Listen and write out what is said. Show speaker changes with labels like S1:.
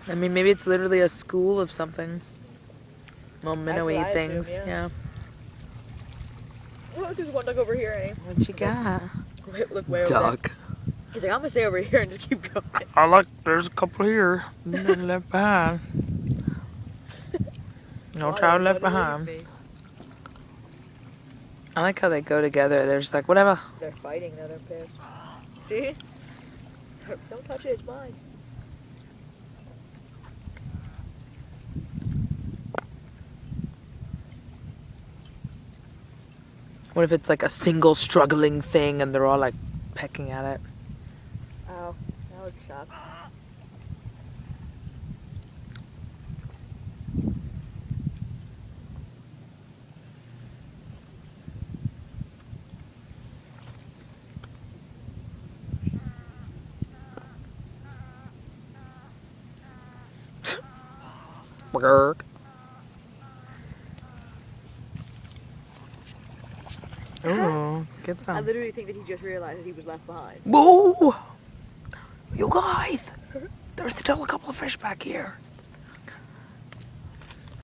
S1: I mean, maybe it's literally a school of something. Well, minnowy
S2: That's what I
S1: things,
S2: assume,
S1: yeah.
S2: Look, there's one duck over here, eh?
S1: What you got?
S2: Wait, look way over
S1: Duck.
S2: there. He's like, I'm gonna stay over here and just keep going.
S1: I like, there's a couple here. None left behind. No child left behind. I like how they go together. They're just like, whatever.
S2: They're fighting though, they're pissed. See? Don't touch it, it's mine.
S1: What if it's like a single struggling thing and they're all like pecking at it?
S2: Oh, that would suck.
S1: Work. Ooh, get
S2: I
S1: some.
S2: literally think that he just realized that he was left behind.
S1: Whoa! You guys! There's still a couple of fish back here.